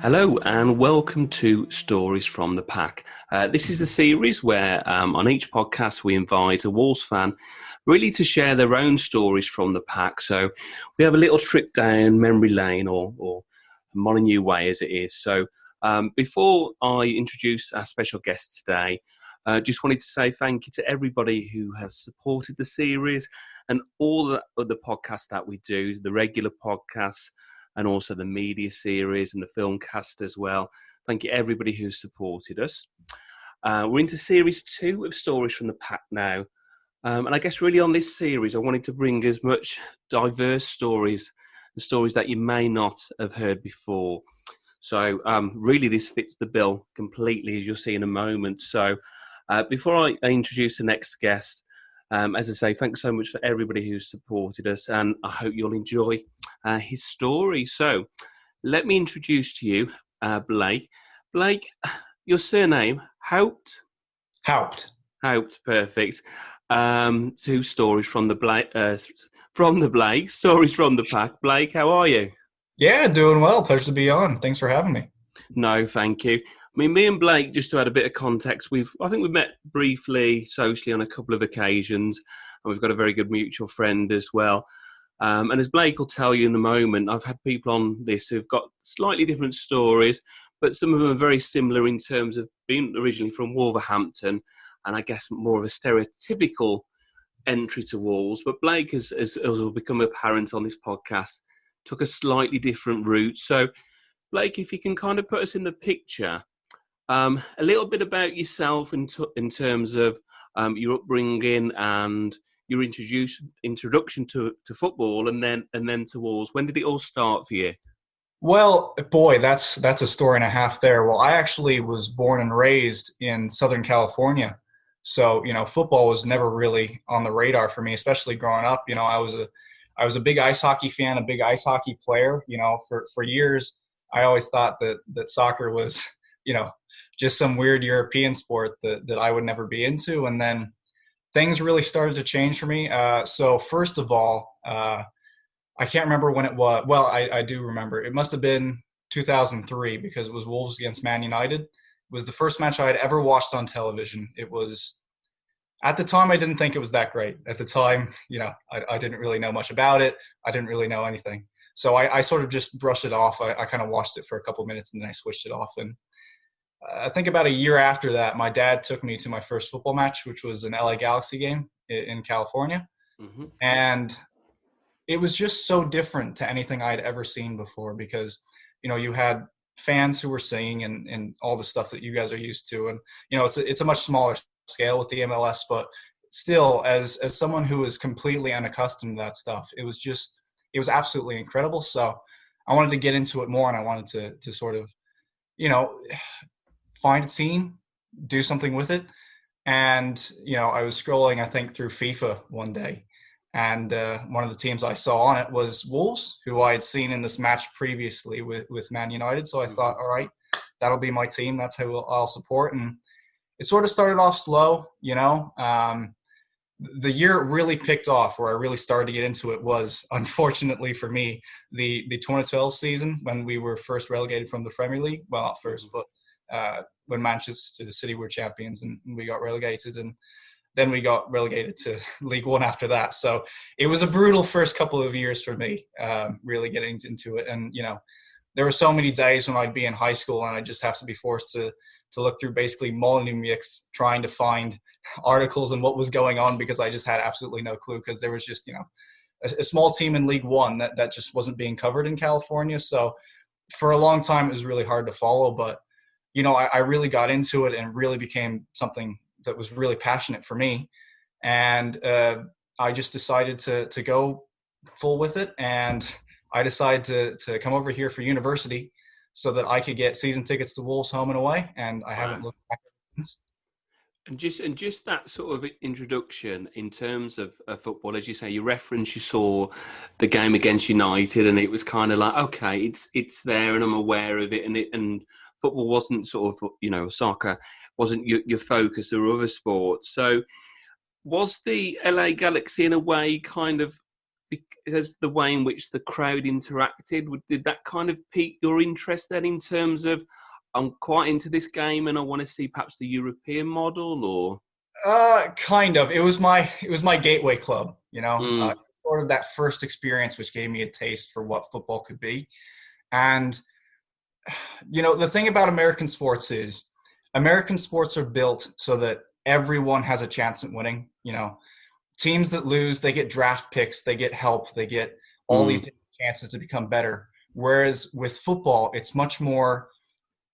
Hello and welcome to Stories from the Pack. This is the series where on each podcast we invite a Wolves fan really to share their own stories from the pack. So we have a little trip down memory lane or Molyneux Way as it is. So before I introduce our special guest today, just wanted to say thank you to everybody who has supported the series and all the other podcasts that we do, the regular podcasts, and also the media series and the film cast as well. Thank you everybody who supported us. We're into series 2 of Stories from the Pack now. And I guess really on this series, I wanted to bring as much diverse stories, and stories that you may not have heard before. So really this fits the bill completely, as you'll see in a moment. So before I introduce the next guest, as I say, thanks so much for everybody who's supported us, and I hope you'll enjoy his story. So let me introduce to you Blake. Blake, your surname, Haupt? Haupt. Haupt, perfect. 2 stories from the Blake, stories from the pack. Blake, how are you? Yeah, doing well. Pleasure to be on. Thanks for having me. No, thank you. I mean, me and Blake, just to add a bit of context, I think we've met briefly socially on a couple of occasions, and we've got a very good mutual friend as well. And as Blake will tell you in a moment, I've had people on this who've got slightly different stories, but some of them are very similar in terms of being originally from Wolverhampton, and I guess more of a stereotypical entry to Wolves. But Blake, as will become apparent on this podcast, took a slightly different route. So, Blake, if you can kind of put us in the picture, a little bit about yourself in terms of your upbringing and your introduction to football, and then to Wolves. When did it all start for you? Well, boy, that's a story and a half there. Well, I actually was born and raised in Southern California, so football was never really on the radar for me, especially growing up. I was a big ice hockey fan, a big ice hockey player. For years, I always thought that soccer was just some weird European sport that I would never be into. And then things really started to change for me. So first of all, I can't remember when it was. Well, I do remember. It must have been 2003 because it was Wolves against Man United. It was the first match I had ever watched on television. It was, at the time, I didn't think it was that great. At the time, I didn't really know much about it. I didn't really know anything. So I sort of just brushed it off. I kind of watched it for a couple of minutes and then I switched it off. And I think about a year after that, my dad took me to my first football match, which was an LA Galaxy game in California. Mm-hmm. And it was just so different to anything I'd ever seen before because, you had fans who were singing and all the stuff that you guys are used to. And, it's a much smaller scale with the MLS, but still, as someone who was completely unaccustomed to that stuff, it was absolutely incredible. So I wanted to get into it more, and I wanted to sort of, find a team, do something with it. And, I was scrolling, I think, through FIFA one day. And one of the teams I saw on it was Wolves, who I had seen in this match previously with Man United. So I thought, all right, that'll be my team. That's who I'll support. And it sort of started off slow, the year it really picked off, where I really started to get into it, was, unfortunately for me, the 2012 season when we were first relegated from the Premier League. Well, not first, but when Manchester City were champions and we got relegated, and then we got relegated to League One after that. So it was a brutal first couple of years for me, really getting into it. And, there were so many days when I'd be in high school and I'd just have to be forced to look through basically Molyneux trying to find articles and what was going on, because I just had absolutely no clue, because there was just, a small team in League One that just wasn't being covered in California. So for a long time, it was really hard to follow. But, I really got into it and really became something that was really passionate for me. And I just decided to go full with it. And I decided to come over here for university so that I could get season tickets to Wolves home and away. And I haven't looked back since. And just that sort of introduction in terms of football, as you say, you saw the game against United, and it was kind of like, okay, it's there, and I'm aware of it, and football wasn't sort of, soccer wasn't your focus. There were other sports. So was the LA Galaxy in a way kind of because the way in which the crowd interacted? Did that kind of pique your interest then in terms of, I'm quite into this game and I want to see perhaps the European model, or? Kind of. It was my gateway club, Mm, sort of that first experience which gave me a taste for what football could be. And the thing about American sports is American sports are built so that everyone has a chance at winning. Teams that lose, they get draft picks, they get help, they get all these mm, different chances to become better. Whereas with football, it's much more,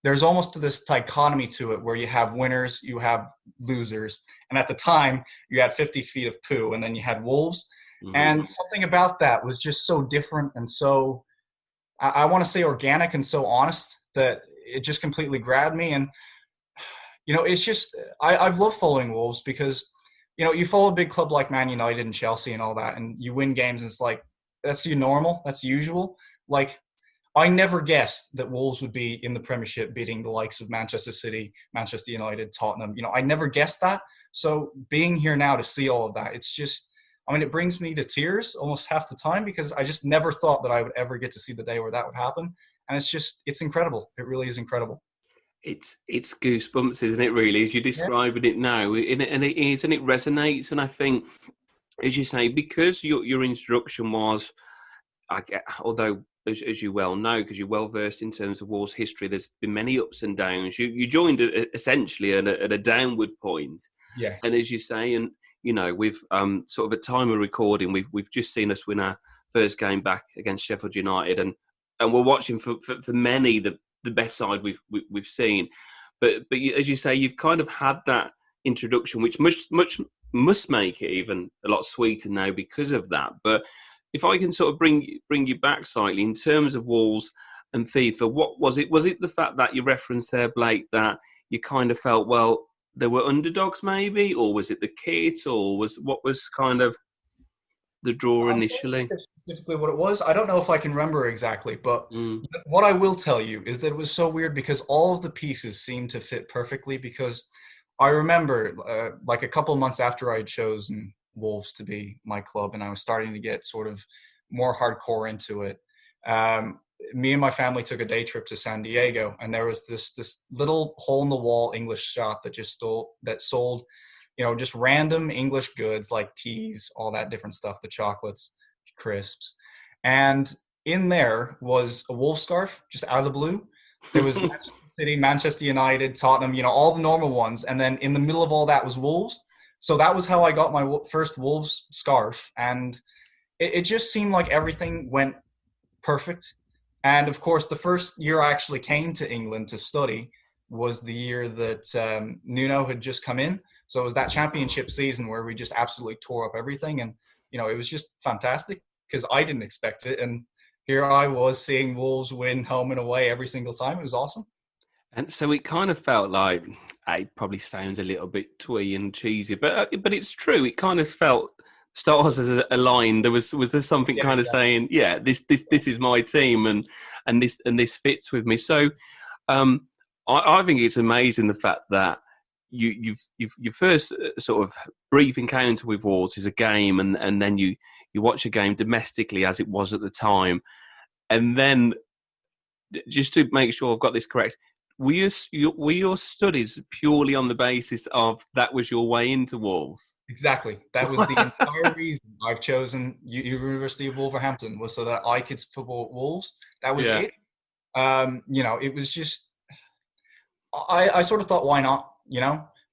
there's almost this dichotomy to it where you have winners, you have losers. And at the time, you had 50 feet of poo, and then you had wolves. mm. And something about that was just so different and so, I want to say organic and so honest that it just completely grabbed me. And, it's just, I've loved following Wolves because, you follow a big club like Man United and Chelsea and all that, and you win games, and it's like, that's normal, that's usual. Like, I never guessed that Wolves would be in the Premiership beating the likes of Manchester City, Manchester United, Tottenham. I never guessed that. So being here now to see all of that, it's just, it brings me to tears almost half the time because I just never thought that I would ever get to see the day where that would happen. And it's incredible. It really is incredible. It's goosebumps, isn't it, really, as you're Yeah. describing it now? And it is, and it resonates. And I think, as you say, because your introduction was, although as you well know, because you're well versed in terms of Wolves history, there's been many ups and downs. You joined essentially at a downward point, Yeah. and as you say, and we've sort of at time of recording, we've just seen us win our first game back against Sheffield United, and we're watching for many the best side we've seen. But as you say, you've kind of had that introduction, which must make it even a lot sweeter now because of that. But if I can sort of bring you back slightly in terms of Wolves and FIFA, what was it? Was it the fact that you referenced there, Blake, that you kind of felt, well, there were underdogs maybe, or was it the kit, or what was kind of the draw I'm trying to initially? think specifically what it was. I don't know if I can remember exactly, but Mm, what I will tell you is that it was so weird because all of the pieces seemed to fit perfectly. Because I remember, like a couple months after I had chosen Wolves to be my club, and I was starting to get sort of more hardcore into it. Um, Me and my family took a day trip to San Diego, and there was this little hole in the wall English shop that sold just random English goods like teas, all that different stuff, the chocolates, crisps. And in there was a wolf scarf just out of the blue. There was Manchester City, Manchester United, Tottenham, all the normal ones. And then in the middle of all that was Wolves. So that was how I got my first Wolves scarf. And it just seemed like everything went perfect. And of course, the first year I actually came to England to study was the year that Nuno had just come in. So it was that championship season where we just absolutely tore up everything. And, it was just fantastic because I didn't expect it. And here I was seeing Wolves win home and away every single time. It was awesome. And so it kind of felt like, it probably sounds a little bit twee and cheesy, but it's true. It kind of felt stars as aligned. Was there something Yeah, kind of exactly. saying, yeah, this is my team, and this fits with me. So I think it's amazing the fact that you've your first sort of brief encounter with Wolves is a game, and then you watch a game domestically as it was at the time, and then just to make sure I've got this correct, were your studies purely on the basis of that was your way into Wolves? Exactly. That was the entire reason I've chosen University of Wolverhampton, was so that I could support Wolves. That was Yeah. it. It was just, I sort of thought, why not?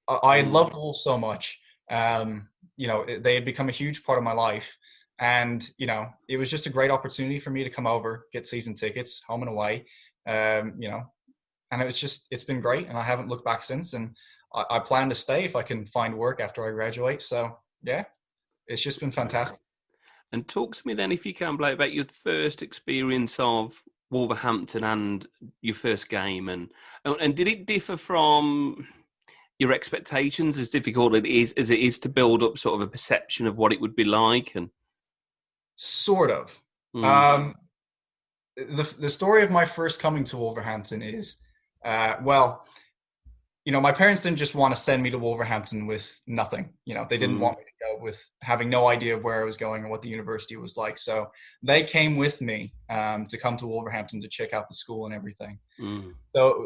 I had Mm. loved Wolves so much. They had become a huge part of my life. And, it was just a great opportunity for me to come over, get season tickets, home and away. Um, you know, and it's been great. And I haven't looked back since. And I plan to stay if I can find work after I graduate. So, yeah, it's just been fantastic. And talk to me then, if you can, Blake, about your first experience of Wolverhampton and your first game, and did it differ from your expectations? As difficult as it is to build up sort of a perception of what it would be like, and Sort of. mm, Um, the story of my first coming to Wolverhampton is, well, my parents didn't just want to send me to Wolverhampton with nothing. They didn't Mm, want me to go with having no idea of where I was going and what the university was like. So they came with me to come to Wolverhampton to check out the school and everything. mm,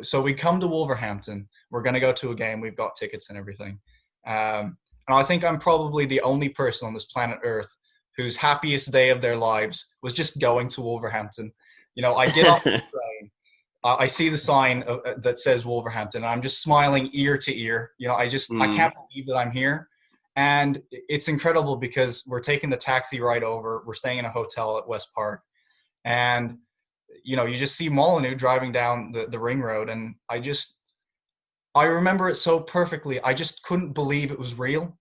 So we come to Wolverhampton. We're going to go to a game. We've got tickets and everything. And I think I'm probably the only person on this planet Earth whose happiest day of their lives was just going to Wolverhampton. I get off the train. I see the sign that says Wolverhampton. And I'm just smiling ear to ear. I mm. can't believe that I'm here. And it's incredible because we're taking the taxi right over. We're staying in a hotel at West Park. And, you just see Molyneux driving down the ring road. And I remember it so perfectly. I just couldn't believe it was real.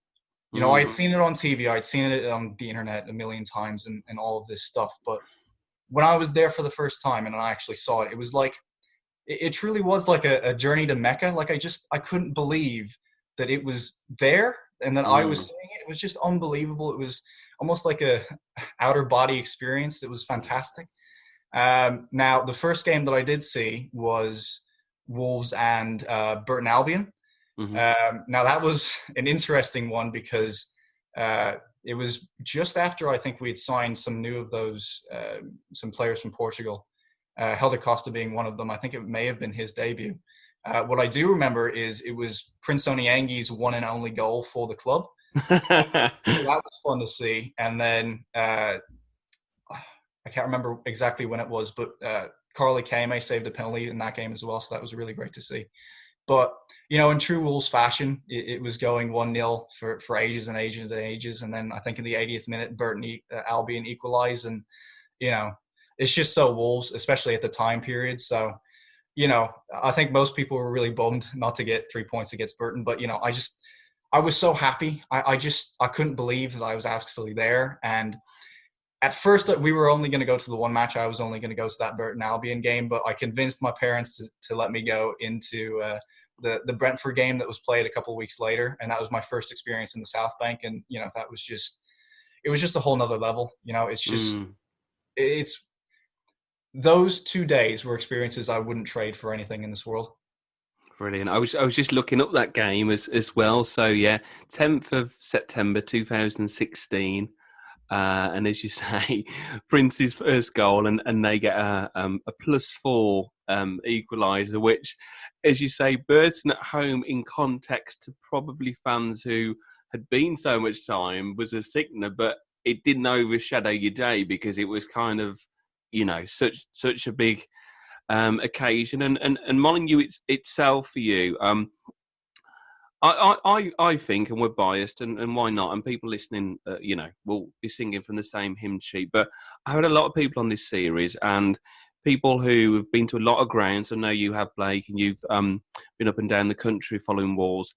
I had Mm. seen it on TV. I'd seen it on the internet a million times and all of this stuff. But when I was there for the first time and I actually saw it, it was like, it truly was like a journey to Mecca. Like I couldn't believe that it was there and that I was Mm. seeing it. It was just unbelievable. It was almost like a outer body experience. It was fantastic. Now the first game that I did see was Wolves and Burton Albion. Mhm. Now that was an interesting one because it was just after I think we had signed some new of those some players from Portugal. Helder Costa being one of them. I think it may have been his debut. What I do remember is it was Prince Oniangi's one and only goal for the club. So that was fun to see. And then I can't remember exactly when it was, but Carly Kame saved a penalty in that game as well. So that was really great to see. But, in true Wolves fashion, it was going 1-0 for ages and ages and ages. And then I think in the 80th minute, Burton Albion equalized. And, it's just so Wolves, especially at the time period. So, I think most people were really bummed not to get 3 points against Burton. But, I was so happy. I couldn't believe that I was actually there. And at first, we were only going to go to the one match. I was only going to go to that Burton Albion game, but I convinced my parents to let me go into the Brentford game that was played a couple of weeks later, and that was my first experience in the South Bank. And that was it was just a whole nother level. Mm. It's those 2 days were experiences I wouldn't trade for anything in this world. Brilliant. I was just looking up that game as well. So yeah, 10th of September 2016. And as you say, Prince's first goal, and they get a +4 equaliser, which, as you say, Burton at home, in context to probably fans who had been so much time, was a sickener, but it didn't overshadow your day because it was kind of, such a big occasion. And Molyneux itself for you. I think, and we're biased, and why not? And people listening, will be singing from the same hymn sheet. But I had a lot of people on this series, and people who have been to a lot of grounds. I know you have, Blake, and you've been up and down the country following Wolves.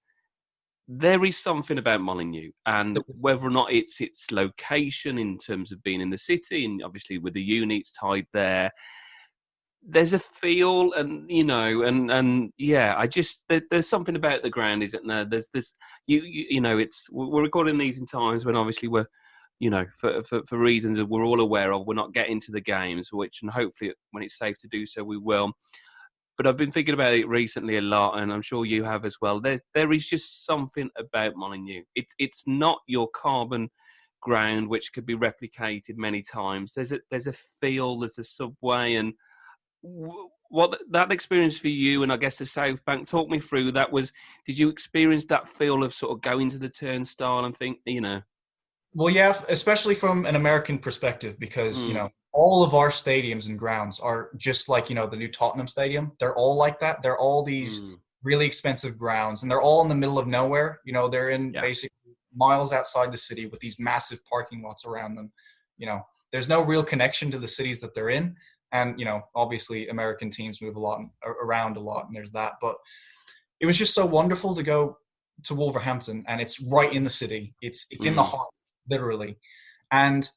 There is something about Molyneux, and whether or not it's its location in terms of being in the city, and obviously with the units tied there, there's a feel, and yeah, there's something about the ground, isn't there? There's this, it's, we're recording these in times when obviously we're, for reasons that we're all aware of, we're not getting to the games, and hopefully when it's safe to do so, we will. But I've been thinking about it recently a lot, and I'm sure you have as well. There is just something about Molyneux. It's not your carbon ground, which could be replicated many times. There's a feel, there's a subway, and what that experience for you, and I guess the South Bank, talk me through that. Did you experience that feel of sort of going to the turnstile and think, Well, yeah, especially from an American perspective, because, all of our stadiums and grounds are just like, the new Tottenham Stadium. They're all like that. They're all these really expensive grounds, and they're all in the middle of nowhere. They're in basically miles outside the city with these massive parking lots around them. There's no real connection to the cities that they're in. And, obviously American teams move around a lot, and there's that. But it was just so wonderful to go to Wolverhampton, and it's right in the city. It's in the heart, literally. And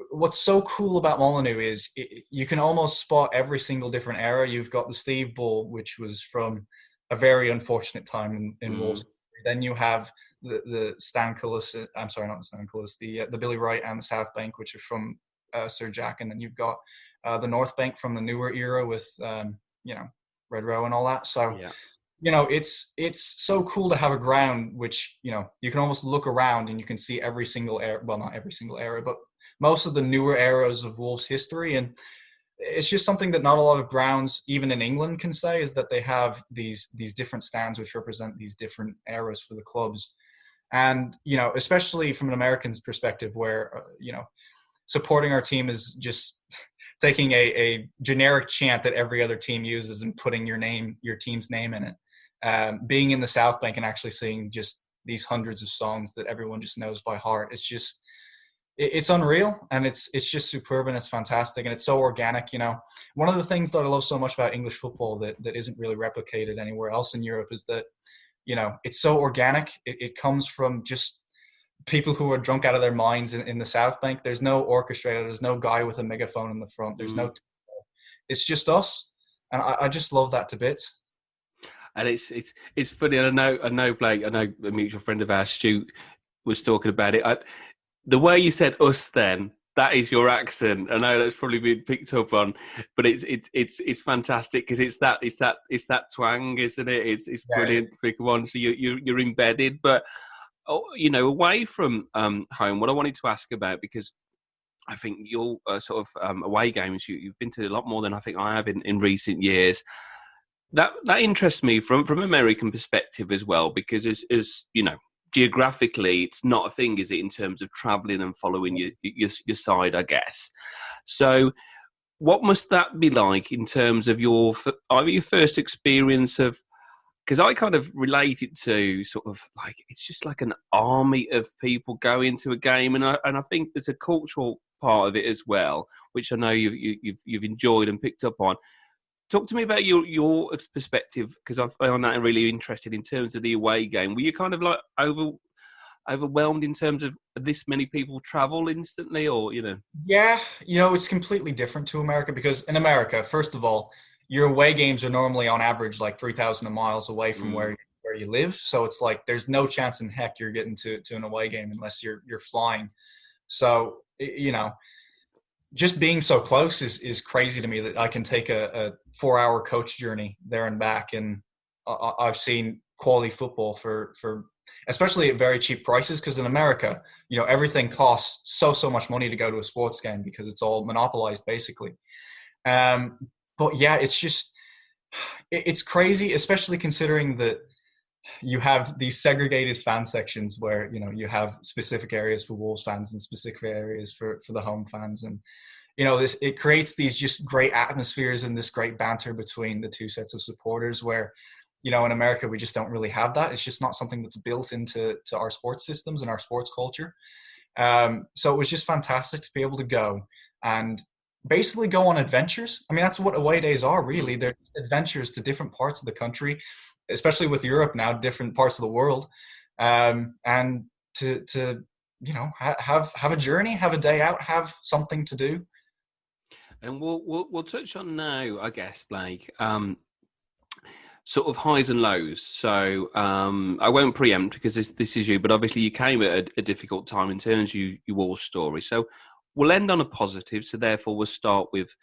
what's so cool about Molyneux is you can almost spot every single different era. You've got the Steve Bull, which was from a very unfortunate time in Wolves. Then you have the Stan Cullis, I'm sorry, not the Stan Cullis, the Billy Wright and the South Bank, which are from Sir Jack. And then you've got the North Bank from the newer era with, Red Row and all that. So it's so cool to have a ground which, you can almost look around and you can see every single era, well, not every single era, but most of the newer eras of Wolves history. And it's just something that not a lot of grounds, even in England, can say, is that they have these different stands which represent these different eras for the clubs. And, especially from an American's perspective where, supporting our team is just taking a generic chant that every other team uses and putting your team's name in it. Being in the South Bank and actually seeing just these hundreds of songs that everyone just knows by heart, it's unreal, and it's just superb, and it's fantastic, and it's so organic. One of the things that I love so much about English football that isn't really replicated anywhere else in Europe is that, it's so organic. It comes from just people who are drunk out of their minds in the South Bank. There's no orchestrator. There's no guy with a megaphone in the front. There's no. It's just us, and I just love that to bits. And it's funny. And I know Blake. I know a mutual friend of ours, Stu, was talking about it. The way you said "us" then, that is your accent. I know that's probably been picked up on, but it's fantastic because it's that twang, isn't it? It's brilliant to pick up on. So you're embedded, but away from home, what I wanted to ask about, because I think your sort of away games, you've been to a lot more than I think I have in recent years. That interests me from American perspective as well, because as geographically, it's not a thing, is it, in terms of travelling and following your side, I guess. So what must that be like in terms of either your first experience of, because I kind of relate it to sort of like, it's just like an army of people going to a game. And I think there's a cultural part of it as well, which I know you've enjoyed and picked up on. Talk to me about your perspective, because I found that really interesting in terms of the away game. Were you kind of like overwhelmed in terms of this many people travel instantly, or? Yeah, it's completely different to America, because in America, first of all, your away games are normally on average like 3,000 miles away from where you live. So it's like there's no chance in heck you're getting to an away game unless you're flying. So, just being so close is crazy to me, that I can take a 4-hour coach journey there and back. And I've seen quality football for especially at very cheap prices, because in America, everything costs so much money to go to a sports game because it's all monopolized basically. But yeah, it's crazy, especially considering that you have these segregated fan sections where, you have specific areas for Wolves fans and specific areas for the home fans. And, it creates these just great atmospheres and this great banter between the two sets of supporters where, in America, we just don't really have that. It's just not something that's built into our sports systems and our sports culture. So it was just fantastic to be able to go and basically go on adventures. I mean, that's what away days are, really. They're adventures to different parts of the country, especially with Europe now, different parts of the world, and to have a journey, have a day out, have something to do. And we'll touch on now, I guess, Blake, sort of highs and lows. So I won't preempt because this is you, but obviously you came at a difficult time in terms of your war story. So we'll end on a positive. So therefore we'll start with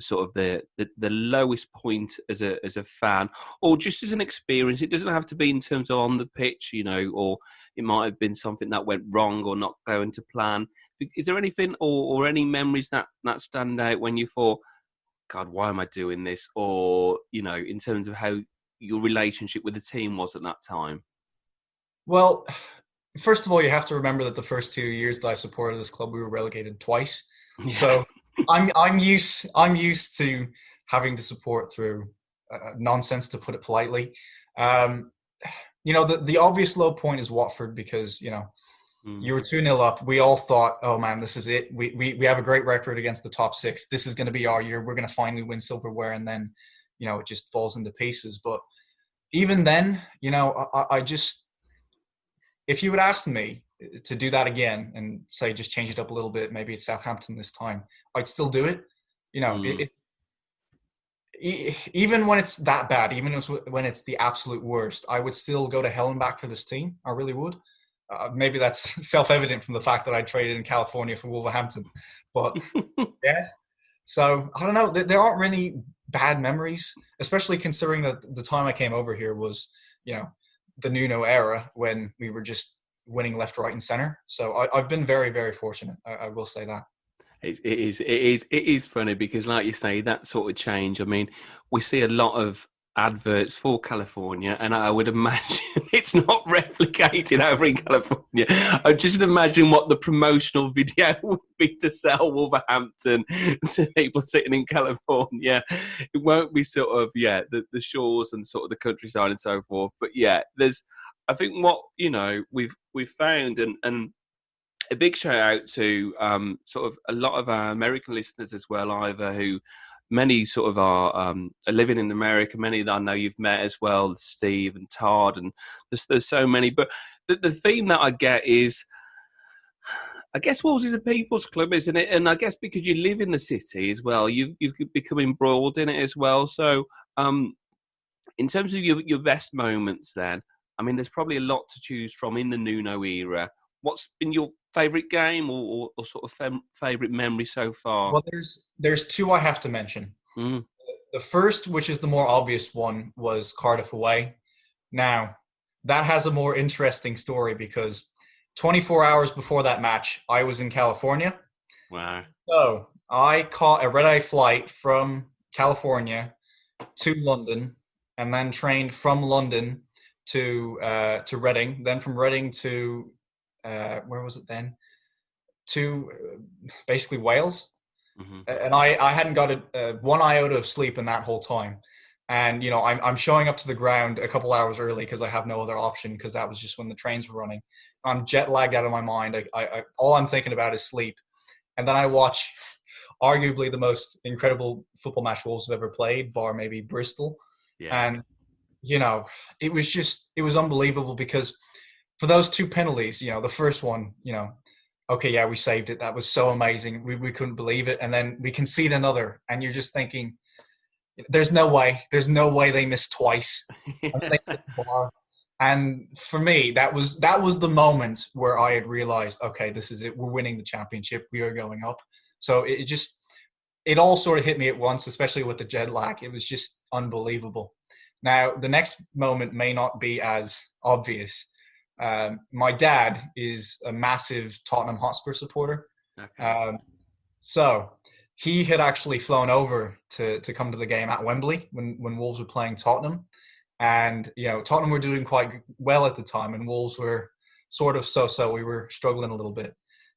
sort of the lowest point as a fan, or just as an experience. It doesn't have to be in terms of on the pitch, or it might have been something that went wrong or not going to plan. Is there anything or any memories that stand out when you thought, God, why am I doing this? Or, in terms of how your relationship with the team was at that time? Well, first of all, you have to remember that the first 2 years that I supported this club, we were relegated twice. Yeah. So I'm used to having to support through nonsense, to put it politely. The obvious low point is Watford, because you were 2-0 up. We all thought, oh man, this is it. We have a great record against the top six. This is going to be our year. We're going to finally win silverware, and then it just falls into pieces. But even then, I just, if you would ask me to do that again and say just change it up a little bit, maybe it's Southampton this time, I'd still do it. Even when it's that bad, even when it's the absolute worst, I would still go to hell and back for this team. I really would. Maybe that's self-evident from the fact that I traded in California for Wolverhampton. But yeah, so I don't know. There aren't really bad memories, especially considering that the time I came over here was, the Nuno era when we were just winning left, right, and center. So I've been very, very fortunate. I will say that. It is funny because, like you say, that sort of change. I mean, we see a lot of adverts for California, and I would imagine it's not replicated over in California. I just imagine what the promotional video would be to sell Wolverhampton to people sitting in California. It won't be sort of the shores and sort of the countryside and so forth. But I think what we've found and a big shout out to sort of a lot of our American listeners as well, either who many sort of are living in America, many that I know you've met as well, Steve and Todd, and there's so many. But the theme that I get is, I guess Wolves is a people's club, isn't it? And I guess because you live in the city as well, you've become embroiled in it as well. So in terms of your best moments then, I mean, there's probably a lot to choose from in the Nuno era. What's been your favourite game or sort of favourite memory so far? Well, there's two I have to mention. Mm. The first, which is the more obvious one, was Cardiff away. Now, that has a more interesting story because 24 hours before that match, I was in California. Wow. So I caught a red-eye flight from California to London and then trained from London to Reading, then from Reading to where was it then? To basically Wales. Mm-hmm. And I hadn't got one iota of sleep in that whole time. And, I'm showing up to the ground a couple hours early because I have no other option because that was just when the trains were running. I'm jet lagged out of my mind. I all I'm thinking about is sleep. And then I watch arguably the most incredible football match Wolves have ever played, bar maybe Bristol. Yeah. And, it was unbelievable because for those two penalties, the first one, okay, yeah, we saved it. That was so amazing. We couldn't believe it. And then we concede another. And you're just thinking, there's no way. There's no way they missed twice. And for me, that was the moment where I had realized, okay, this is it. We're winning the championship. We are going up. So it all sort of hit me at once, especially with the jet lag. It was just unbelievable. Now, the next moment may not be as obvious. My dad is a massive Tottenham Hotspur supporter. Okay. So he had actually flown over to come to the game at Wembley when Wolves were playing Tottenham. And, Tottenham were doing quite well at the time and Wolves were sort of so-so. We were struggling a little bit.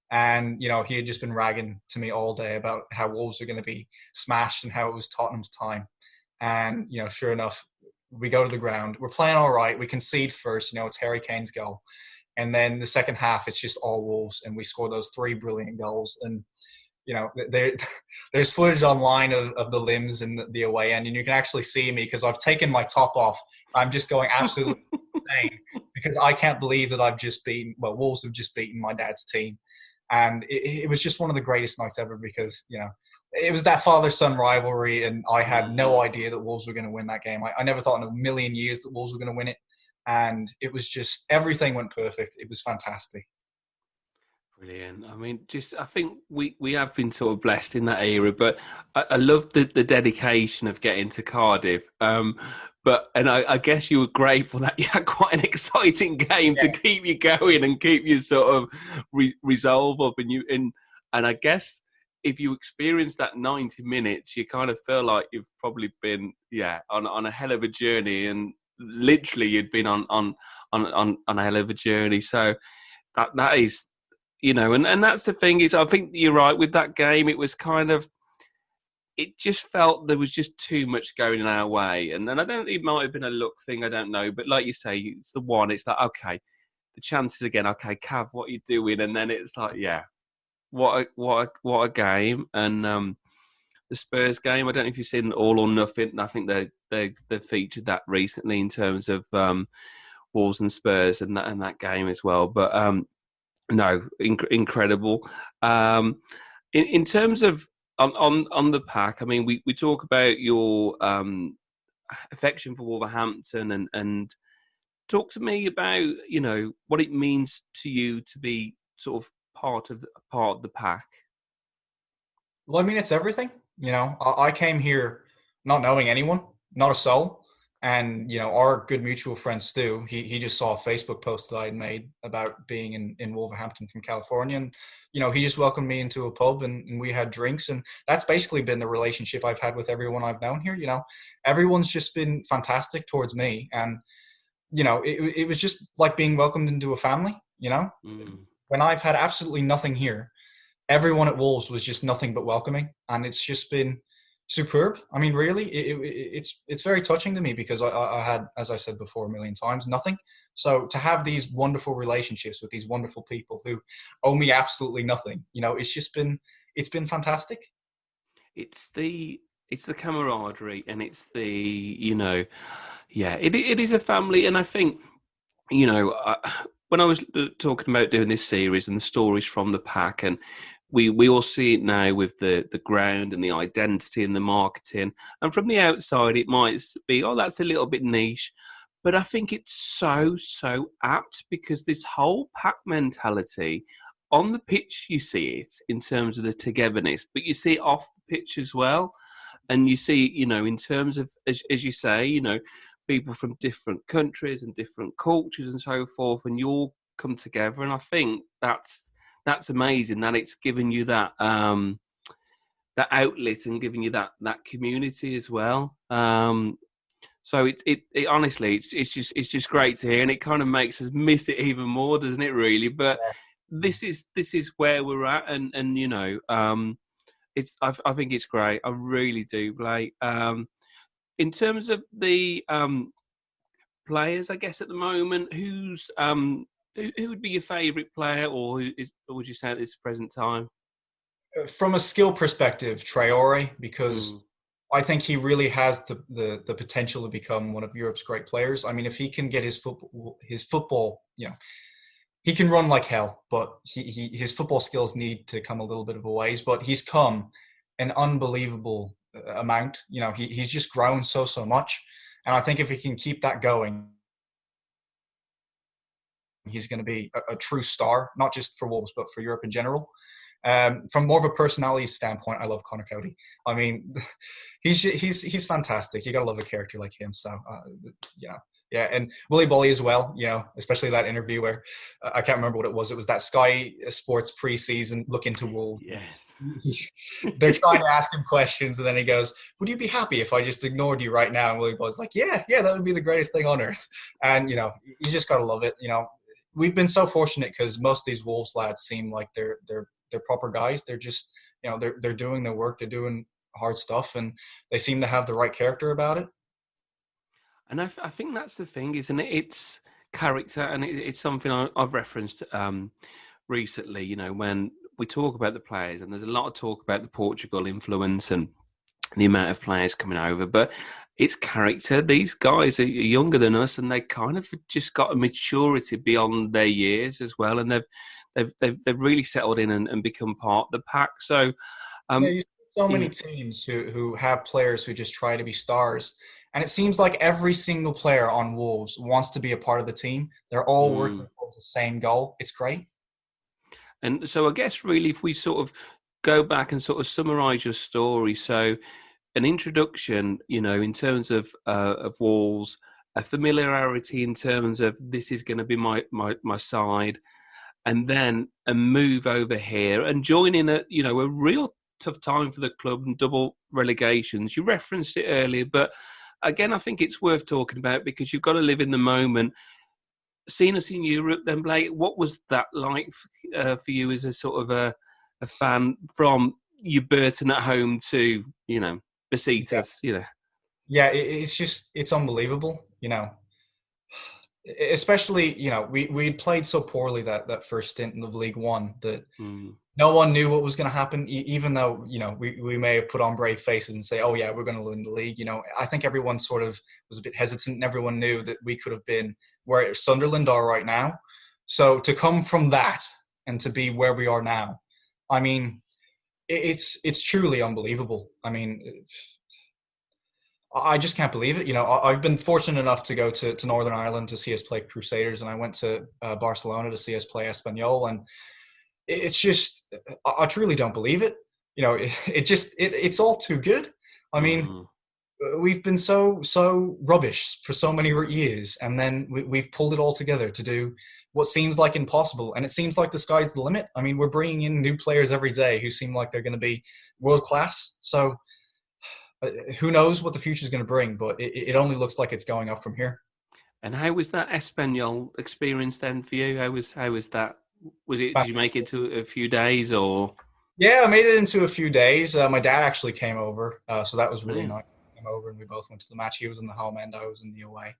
And, he had just been ragging to me all day about how Wolves are going to be smashed and how it was Tottenham's time. And, sure enough, we go to the ground. We're playing all right. We concede first. It's Harry Kane's goal. And then the second half, it's just all Wolves. And we score those 3 brilliant goals. And, there's footage online of the limbs and the away end. And you can actually see me because I've taken my top off. I'm just going absolutely insane because I can't believe that Wolves have just beaten my dad's team. And it was just one of the greatest nights ever because, it was that father-son rivalry, and I had no idea that Wolves were going to win that game. I never thought in a million years that Wolves were going to win it, and it was just everything went perfect. It was fantastic. Brilliant. I mean, I think we have been sort of blessed in that era, but I love the dedication of getting to Cardiff. And I guess you were grateful that you had quite an exciting game to keep you going and keep you sort of resolve up, and I guess. If you experience that 90 minutes, you kind of feel like you've probably been, on a hell of a journey, and literally you'd been on a hell of a journey. So that is, and that's the thing is, I think you're right with that game. It was kind of, it just felt there was just too much going in our way, and I don't. It might have been a luck thing. I don't know, but like you say, it's the one. It's like, okay, the chances again. Okay, Cav, what are you doing? And then it's like, yeah. What a game. And the Spurs game, I don't know if you've seen All or Nothing. I think they featured that recently in terms of Wolves and Spurs and that game as well. But no, incredible. In terms of on the pack, I mean, we talk about your affection for Wolverhampton and talk to me about what it means to you to be sort of part of the pack. Well, I mean, it's everything. I came here not knowing anyone, not a soul. And, our good mutual friend Stu, he just saw a Facebook post that I had made about being in Wolverhampton from California. And, he just welcomed me into a pub and we had drinks. And that's basically been the relationship I've had with everyone I've known here. Everyone's just been fantastic towards me. And, it was just like being welcomed into a family, When I've had absolutely nothing here, everyone at Wolves was just nothing but welcoming. And it's just been superb. I mean, really, it's very touching to me because I had, as I said before a million times, nothing. So to have these wonderful relationships with these wonderful people who owe me absolutely nothing, it's been fantastic. It's the camaraderie, and it's the it is a family. And I think when I was talking about doing this series and the stories from the pack, and we all see it now with the ground and the identity and the marketing. And from the outside, it might be, oh, that's a little bit niche. But I think it's so apt, because this whole pack mentality, on the pitch, you see it in terms of the togetherness, but you see it off the pitch as well. And you see, in terms of, as you say, people from different countries and different cultures and so forth, and you all come together. And I think that's amazing, that it's given you that that outlet and giving you that community as well. So it honestly, it's just great to hear, and it kind of makes us miss it even more, doesn't it? Really, but this is where we're at, and I think it's great. I really do, Blake. In terms of the players, I guess at the moment, who would be your favourite player, or would you say at this present time? From a skill perspective, Traore, because I think he really has the potential to become one of Europe's great players. I mean, if he can get his football, he can run like hell, but his football skills need to come a little bit of a ways. But he's come an unbelievable amount. He's just grown so much, and I think if he can keep that going, he's going to be a true star, not just for Wolves, but for Europe in general. From more of a personality standpoint, I love Conor Cody. I mean, he's fantastic. You got to love a character like him. So, yeah. And Willy Bolly as well, especially that interview where I can't remember what it was. It was that Sky Sports preseason look into Wolves. Yes. They're trying to ask him questions, and then he goes, "Would you be happy if I just ignored you right now?" And Willy Bolly's like, yeah, that would be the greatest thing on earth. And, you just got to love it. We've been so fortunate because most of these Wolves lads seem like they're proper guys. They're just, they're doing their work. They're doing hard stuff, and they seem to have the right character about it. And I think that's the thing, isn't it? It's character, and it's something I've referenced recently, when we talk about the players, and there's a lot of talk about the Portugal influence and the amount of players coming over, but it's character. These guys are younger than us, and they kind of just got a maturity beyond their years as well, and they've really settled in and become part of the pack. So, you see so many teams who have players who just try to be stars, and it seems like every single player on Wolves wants to be a part of the team. They're all working towards the same goal. It's great. And so, I guess really, if we sort of go back and sort of summarise your story, so an introduction, in terms of Wolves, a familiarity in terms of this is going to be my side, and then a move over here and joining a real tough time for the club and double relegations. You referenced it earlier, but again, I think it's worth talking about because you've got to live in the moment. Seeing us in Europe, then, Blake, what was that like for you as a sort of a fan from your Burton at home to Besiktas? Yeah, it's unbelievable. Especially we played so poorly that first stint in the League One that no one knew what was going to happen. Even though we may have put on brave faces and say, oh yeah, we're going to win the league. I think everyone sort of was a bit hesitant, and everyone knew that we could have been where Sunderland are right now. So to come from that and to be where we are now, I mean, it's truly unbelievable. I mean, I just can't believe it. I've been fortunate enough to go to Northern Ireland to see us play Crusaders, and I went to Barcelona to see us play Espanyol, and it's just, I truly don't believe it. It's all too good. I mean, we've been so rubbish for so many years, and then we've pulled it all together to do what seems like impossible, and it seems like the sky's the limit. I mean, we're bringing in new players every day who seem like they're going to be world class. So who knows what the future is going to bring, but it only looks like it's going up from here. And how was that Espanol experience then for you? How was that? Did you make it to a few days or? Yeah, I made it into a few days. My dad actually came over, so that was really nice. He came over and we both went to the match. He was in the home end, I was in the away.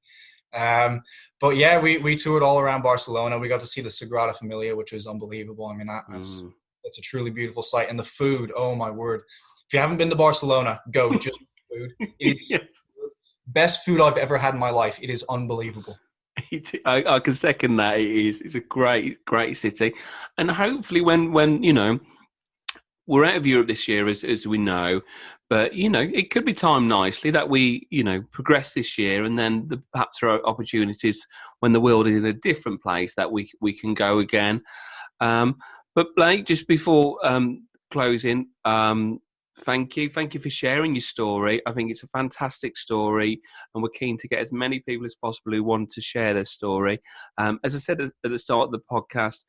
But yeah, we toured all around Barcelona. We got to see the Sagrada Familia, which was unbelievable. I mean, that's a truly beautiful sight. And the food, oh my word. If you haven't been to Barcelona, go just food. It's Yes. best food I've ever had in my life. It is unbelievable. I can second that. It is. It's a great city. And hopefully when you know, we're out of Europe this year, as we know, but, you know, it could be timed nicely that we, you know, progress this year, and then perhaps there are opportunities when the world is in a different place that we can go again. But Blake, just before closing, thank you for sharing your story. I think it's a fantastic story, and we're keen to get as many people as possible who want to share their story. As I said at the start of the podcast,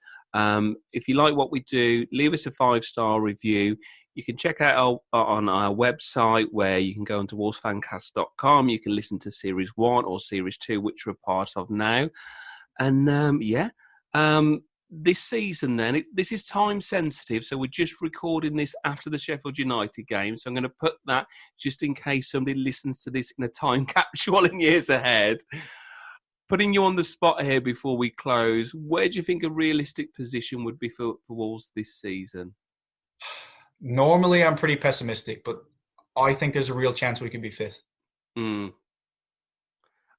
if you like what we do, leave us a 5-star review. You can check out on our website, where you can go onto wolvesfancast.com. You can listen to Series 1 or Series 2, which we're part of now. And this season then, this is time sensitive, so we're just recording this after the Sheffield United game, so I'm going to put that just in case somebody listens to this in a time capsule in years ahead. Putting you on the spot here before we close, where do you think a realistic position would be for Wolves this season? Normally I'm pretty pessimistic, but I think there's a real chance we could be 5th.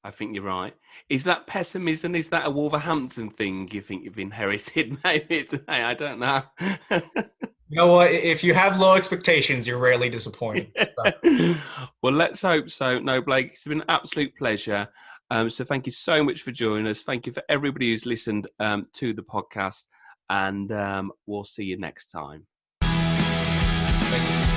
I think you're right. Is that pessimism? Is that a Wolverhampton thing you think you've inherited? Maybe today. I don't know. You know what? If you have low expectations, you're rarely disappointed. So. Well, let's hope so. No, Blake, it's been an absolute pleasure. So thank you so much for joining us. Thank you for everybody who's listened to the podcast, and we'll see you next time. Thank you.